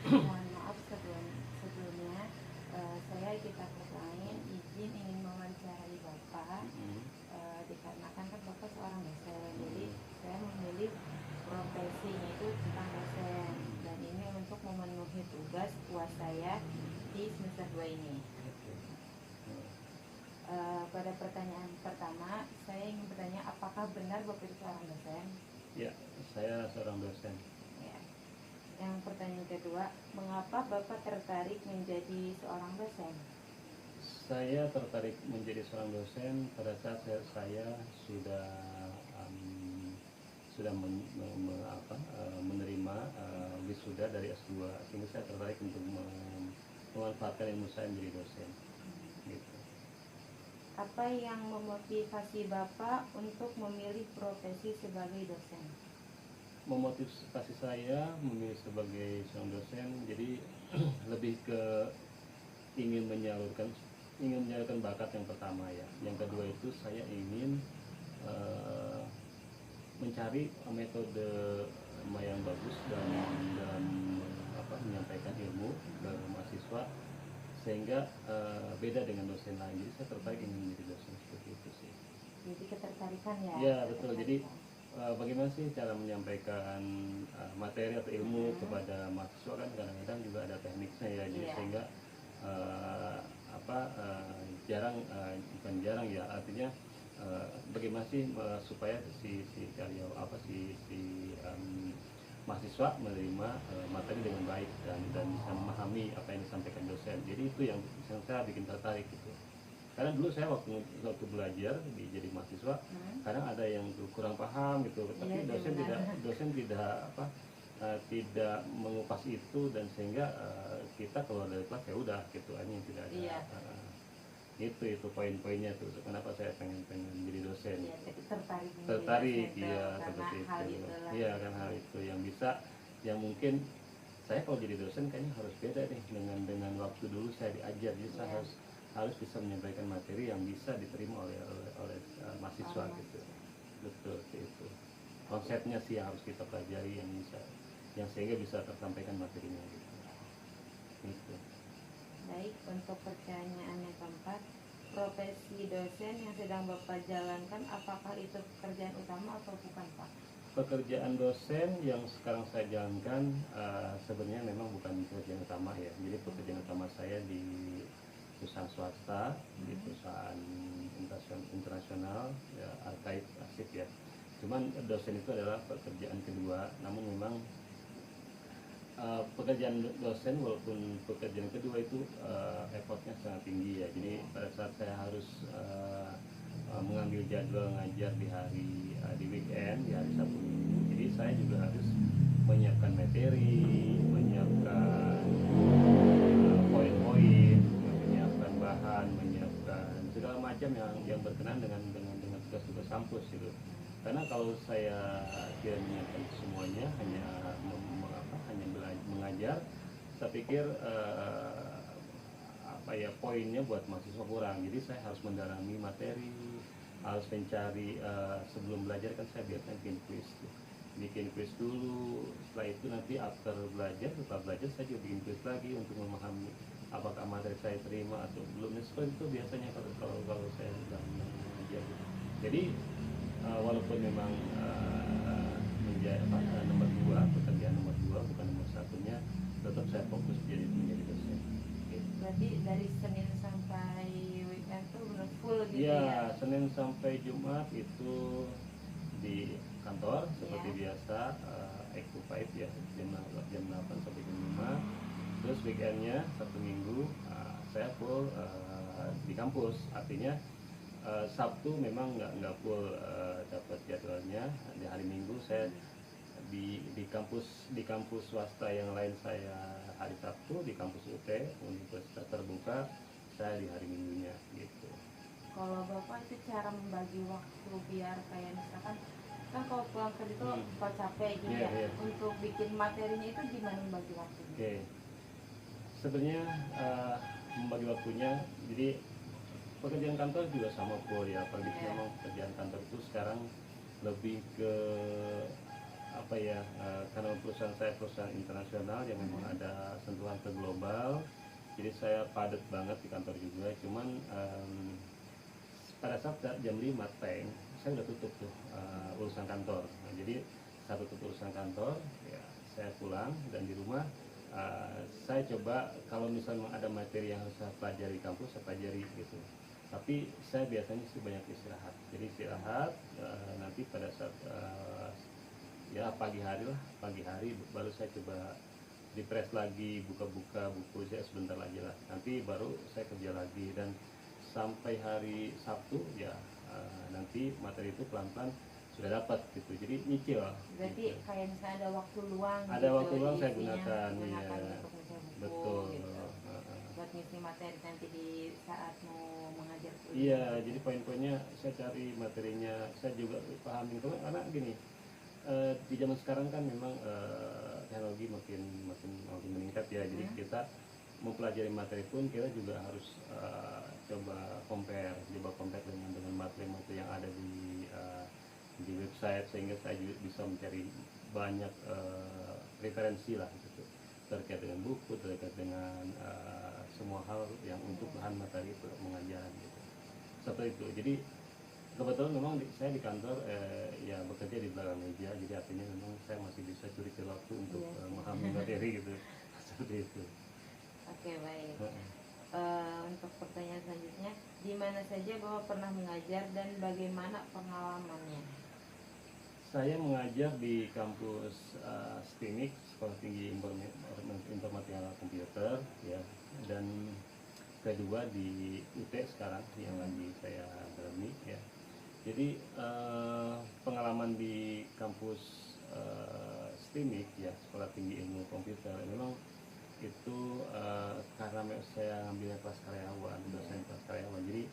Mohon maaf sebelumnya, saya kita lain izin ingin mewawancarai Bapak, dikarenakan kan Bapak seorang dosen, jadi saya memilih profesinya itu tentang dosen, dan ini untuk memenuhi tugas puas saya di semester 2 ini. Pada pertanyaan pertama, saya ingin bertanya, apakah benar Bapak itu seorang dosen? Ya, saya seorang dosen. Ya. Yang pertanyaan kedua, mengapa Bapak tertarik menjadi seorang dosen? Saya tertarik menjadi seorang dosen pada saat saya sudah menerima wisuda dari S2, sehingga saya tertarik untuk memanfaatkan ilmu saya menjadi dosen. Gitu. Apa yang memotivasi Bapak untuk memilih profesi sebagai dosen? Memotivasi saya memilih sebagai seorang dosen, jadi lebih ke ingin menyalurkan bakat yang pertama ya. Yang kedua itu saya ingin mencari metode yang bagus dan menyampaikan ilmu ke mahasiswa sehingga beda dengan dosen lain. Jadi saya tertarik ingin menjadi dosen seperti itu sih. Jadi ketertarikan ya? Ya betul. Jadi bagaimana sih cara menyampaikan materi atau ilmu kepada mahasiswa, kan kadang-kadang juga ada tekniknya ya. Jadi sehingga bukan jarang ya, artinya bagaimana sih supaya mahasiswa menerima materi dengan baik dan bisa memahami apa yang disampaikan dosen. Jadi itu yang saya bikin tertarik gitu. Karena dulu saya waktu belajar jadi mahasiswa, kadang ada yang kurang paham gitu, tapi dosen tidak mengupas itu, dan sehingga kita keluar dari kelas ya udah gitu aja, tidak ada. Itu poin-poinnya tuh kenapa saya pengen jadi dosen. Tertarik ya seperti itu. Iya, kan hal itu yang bisa, yang mungkin saya kalau jadi dosen kayaknya harus beda nih dengan waktu dulu saya diajar. Jadi saya harus bisa menyampaikan materi yang bisa diterima oleh mahasiswa gitu. Betul itu. Konsepnya sih harus kita pelajari yang sehingga bisa tersampaikan materinya gitu. Itu. Baik, untuk pertanyaan yang keempat, profesi dosen yang sedang Bapak jalankan, apakah itu pekerjaan utama atau bukan, Pak? Pekerjaan dosen yang sekarang saya jalankan sebenarnya memang bukan pekerjaan utama ya. Jadi pekerjaan utama saya di perusahaan swasta, di perusahaan internasional ya, arkaik asik ya. Cuman dosen itu adalah pekerjaan kedua, namun memang pekerjaan dosen walaupun pekerjaan kedua itu effortnya sangat tinggi ya. Jadi pada saat saya harus mengambil jadwal ngajar di weekend, di hari Sabtu Minggu, jadi saya juga harus menyiapkan materi, menyiapkan poin-poin, menyiapkan bahan, menyiapkan segala macam yang berkenaan dengan tugas-tugas kampus gitu. Karena kalau saya tidak menyiapkan semuanya, hanya mengajar, saya pikir poinnya buat mahasiswa kurang. Jadi saya harus mendalami materi, harus mencari sebelum belajar kan saya biasanya bikin quiz dulu. Setelah itu nanti setelah belajar saya juga bikin quiz lagi untuk memahami apakah materi saya terima atau belum. Seperti itu biasanya kalau saya sedang mengajar. Jadi walaupun memang menjadi pekerjaan nomor 2 bukan nomor satunya, tetap saya fokus menjadi dosen. Berarti dari Senin sampai weekend tuh benar full gitu ya? Ya, Senin sampai Jumat itu di kantor seperti biasa, 8 to 5 ya, jam 8 sampai jam 5. Terus weekendnya Sabtu Minggu saya full di kampus. Artinya Sabtu memang nggak full dapat jadwalnya. Di hari Minggu saya di kampus swasta yang lain saya hari Sabtu, di kampus UT Universitas Terbuka saya di hari Minggunya gitu. Kalau Bapak itu cara membagi waktu biar kayak misalkan kan kalau pulang kerja itu Bapak capek gitu untuk bikin materinya itu gimana membagi waktunya? Sebenarnya membagi waktunya, jadi pekerjaan kantor juga sama full ya, apalagi memang pekerjaan kantor itu sekarang lebih ke apa ya, karena perusahaan saya perusahaan internasional yang memang ada sentuhan ke global, jadi saya padat banget di kantor juga. Cuman pada saat jam 5 teng saya udah tutup tuh urusan kantor. Nah, jadi saya tutup urusan kantor, ya saya pulang, dan di rumah saya coba kalau misalnya ada materi yang harus saya pelajari di kampus, saya pelajari gitu. Tapi saya biasanya sih banyak istirahat. Jadi istirahat, nanti pada saat ya pagi hari lah, pagi hari baru saya coba refresh lagi, buka-buka buku saya sebentar lagi lah. Nanti baru saya kerja lagi, dan sampai hari Sabtu ya nanti materi itu pelan-pelan sudah dapat gitu. Jadi nyicil. Berarti gitu. kayak misalnya ada waktu luang. Ada gitu, waktu luang saya isinya gunakan, gunakan iya. untuk baca buku. Betul. Gitu. Buat ngisi materi nanti di saat mau mengajar kuliah. Iya, jadi poin-poinnya saya cari materinya, saya juga pahami karena gini, di zaman sekarang kan memang teknologi makin meningkat ya. Jadi kita mempelajari materi pun kita juga harus coba compare dengan materi-materi yang ada di website, sehingga saya juga bisa mencari banyak referensi lah gitu, terkait dengan buku, terkait dengan semua hal yang untuk bahan materi itu mengajar gitu. Seperti itu. Jadi kebetulan memang saya di kantor ya bekerja di belakang meja, jadi artinya memang saya masih bisa curi waktu untuk memahami materi gitu. Seperti itu. Oke, baik. Untuk pertanyaan selanjutnya, di mana saja Bapak pernah mengajar dan bagaimana pengalamannya? Saya mengajar di kampus STIMIK, Sekolah Tinggi Informatika Komputer, ya, dan kedua di UT sekarang yang lagi saya dalami, ya. Jadi pengalaman di kampus STIMIK, ya, Sekolah Tinggi Ilmu Komputer, memang itu karena saya ngambilnya kelas karyawan, dosen kelas karyawan, jadi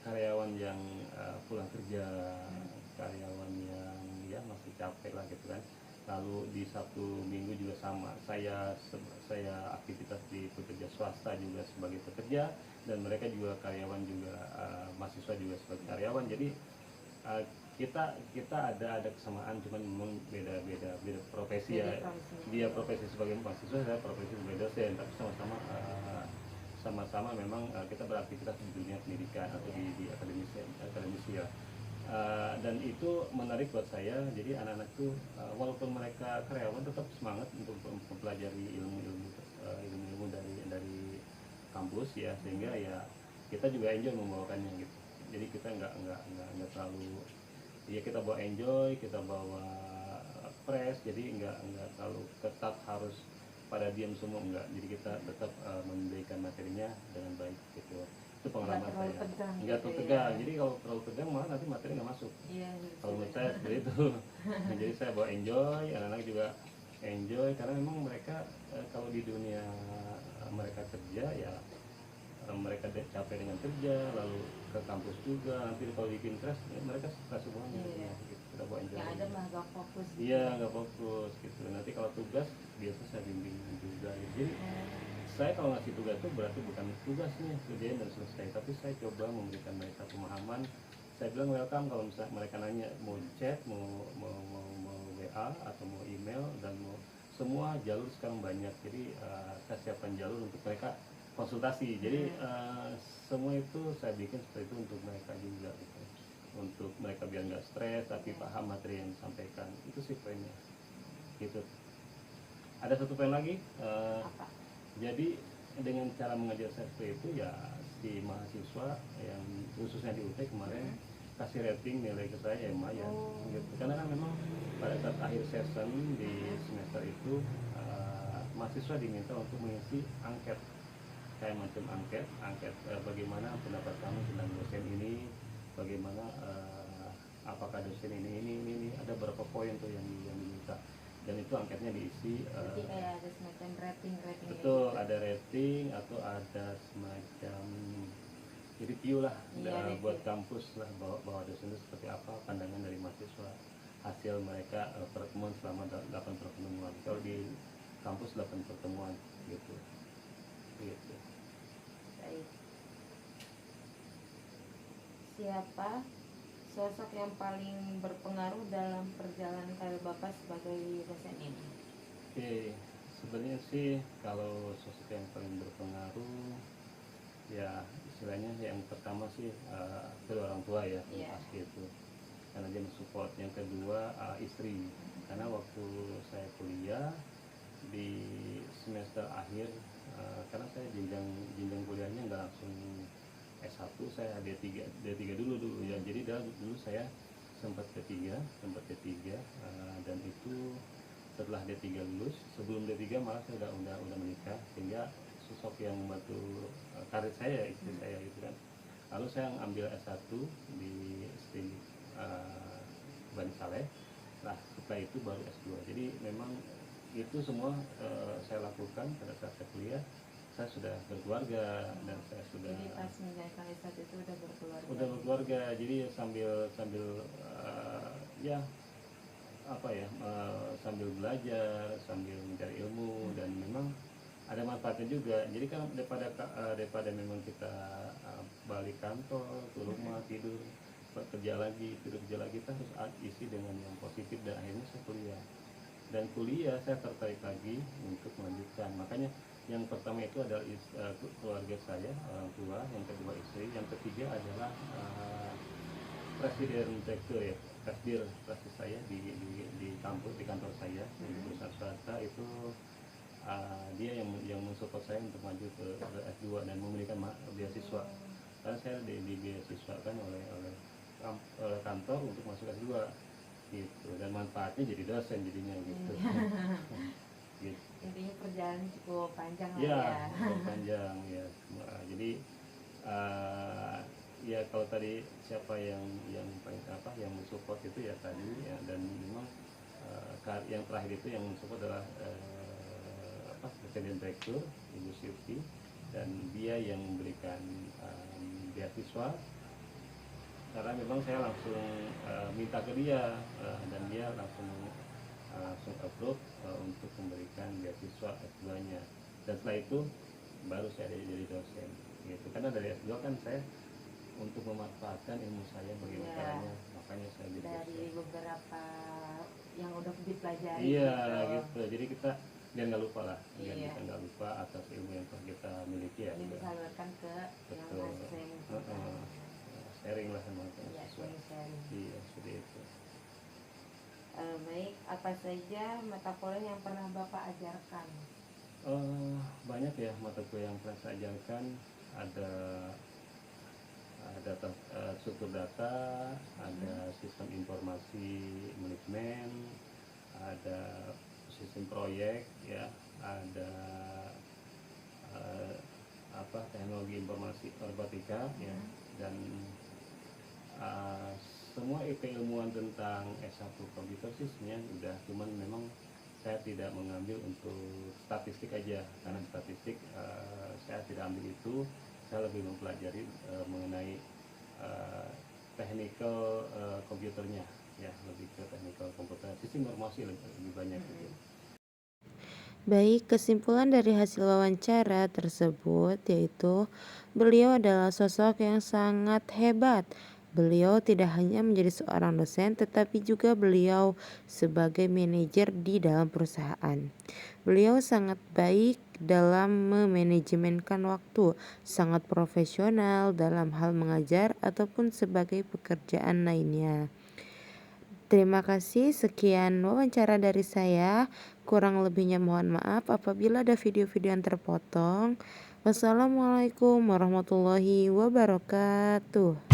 karyawan yang pulang kerja, karyawan yang ya masih capek lah gitu kan. Lalu di Sabtu Minggu juga sama, saya aktivitas di pekerja swasta juga sebagai pekerja, dan mereka juga karyawan juga, mahasiswa juga sebagai karyawan. Jadi kita ada kesamaan, cuman memang beda profesi ya. Dia profesi sebagai mahasiswa, saya profesi sebagai dosen, tapi sama-sama memang kita beraktivitas di dunia pendidikan atau di akademisi ya. Dan itu menarik buat saya. Jadi anak-anak itu walaupun mereka karyawan tetap semangat untuk mempelajari ilmu dari kampus ya, sehingga ya kita juga enjoy membawakannya gitu. Jadi kita nggak terlalu, ya kita bawa enjoy, kita bawa press, jadi nggak terlalu ketat harus pada diam semua, enggak. Jadi kita tetap memberikan materinya dengan baik gitu. Itu pengalaman saya. Nggak terlalu tegang. Jadi kalau terlalu tegang malah nanti materi nggak masuk. Iya, kalau menurut saya seperti itu. Jadi saya bawa enjoy, anak-anak juga enjoy, karena memang mereka kalau di dunia mereka kerja ya, mereka capek dengan kerja, lalu ke kampus juga, nanti kalau bikin kelas ya mereka stres semuanya. Iya. Gitu. Kita bawa enjoy. Yang ada mah nggak fokus. Iya, nggak fokus gitu. Nanti kalau tugas biasa saya bimbing juga. Jadi saya kalau ngasih tugas itu berarti bukan tugasnya kerjain dan selesai, tapi saya coba memberikan mereka pemahaman. Saya bilang welcome kalau misalnya mereka nanya, mau chat, mau WA atau mau email, dan mau semua jalur sekarang banyak. Jadi saya siapkan jalur untuk mereka konsultasi. Jadi semua itu saya bikin seperti itu untuk mereka juga gitu. Untuk mereka biar nggak stres tapi paham materi yang disampaikan. Itu sih poinnya gitu. Ada satu poin lagi, jadi dengan cara mengajar saya seperti itu ya, si mahasiswa yang khususnya di UT kemarin kasih rating nilai ke saya ya lumayan gitu. Karena kan memang pada saat akhir session di semester itu mahasiswa diminta untuk mengisi angket, kayak macam angket bagaimana pendapat kamu tentang dosen ini, bagaimana apakah dosen ini ada berapa poin tuh yang diminta, dan itu angketnya diisi. Jadi ada semacam rating betul gitu. Ada rating atau ada semacam review lah, buat kampus lah, bahwa dosen itu seperti apa, pandangan dari mahasiswa, hasil mereka pertemuan selama 8 pertemuan. Kalau di kampus 8 pertemuan gitu. Baik. sosok yang paling berpengaruh dalam perjalanan karir Bapak sebagai dosen ini? Oke, sebenarnya sih kalau sosok yang paling berpengaruh ya istilahnya yang pertama sih kedua orang tua ya, pasti itu karena dia mensupport. Yang kedua istri, karena waktu saya kuliah di semester akhir, karena saya jenjang kuliahnya nggak langsung S1, saya D3 dulu ya. Jadi dulu saya sempat D3 dan itu setelah D3 lulus, sebelum D3 malah saya udah menikah, sehingga sosok yang membantu karir saya istri saya gitu kan. Lalu saya ambil S1 di STI Bani Saleh. Nah setelah itu baru S2. Jadi memang itu semua saya lakukan pada saat saya kuliah. Saya sudah berkeluarga dan saya sudah. Jadi pas menjalankan S1 itu udah berkeluarga. Udah berkeluarga, jadi sambil ya apa ya, sambil belajar, sambil mencari ilmu, dan memang ada manfaatnya juga. Jadi kan daripada memang kita balik kantor ke rumah tidur, kerja lagi, kita harus isi dengan yang positif. Dan akhirnya saya kuliah, dan kuliah saya tertarik lagi untuk melanjutkan. Makanya yang pertama itu adalah keluarga saya, orang tua, yang kedua istri, yang ketiga adalah presiden direktur ya, presdir saya di kantor saya di perusahaan swasta itu. Dia yang mensupport saya untuk maju ke S2 dan memberikan beasiswa, karena saya dibeasiswakan oleh kantor untuk masuk S2 gitu, dan manfaatnya jadi dosen jadinya gitu. Gitu. Intinya perjalanan cukup panjang lah ya. Panjang ya. Jadi ya kalau tadi siapa yang mensupport itu ya tadi ya, dan memang yang terakhir itu yang mensupport adalah presiden direktur Ibu Sylvie, dan dia yang memberikan beasiswa, karena memang saya langsung minta ke dia dan dia langsung approve untuk memberikan beasiswa S2-nya. Dan setelah itu baru saya jadi dosen gitu. Karena dari S2 kan saya untuk memanfaatkan ilmu saya bagaimana caranya, makanya saya jadi dosen. Dari beberapa yang udah dipelajari gitu. Jadi kita biar nggak lupa lah, biar kita nggak lupa atas ilmu yang kita miliki ya. Ini disalurkan ke yang mahasiswa yang sharing lah sama mahasiswa. Iya, seperti itu. Baik, apa saja mata kuliah yang pernah Bapak ajarkan? Banyak ya mata kuliah yang pernah saya ajarkan. Ada struktur data, ada sistem informasi manajemen, ada sistem proyek ya, ada teknologi informasi informatika ya, dan semua keilmuan tentang S1 komputer sih sebenarnya udah, cuman memang saya tidak mengambil untuk statistik aja, karena statistik saya tidak ambil itu. Saya lebih mempelajari mengenai technical komputernya ya, lebih ke technical komputer, sistem informasi lebih banyak gitu. Baik, kesimpulan dari hasil wawancara tersebut yaitu beliau adalah sosok yang sangat hebat. Beliau tidak hanya menjadi seorang dosen, tetapi juga beliau sebagai manajer di dalam perusahaan. Beliau sangat baik dalam memanajemenkan waktu, sangat profesional dalam hal mengajar ataupun sebagai pekerjaan lainnya. Terima kasih, sekian wawancara dari saya. Kurang lebihnya mohon maaf apabila ada video-video yang terpotong. Wassalamualaikum warahmatullahi wabarakatuh.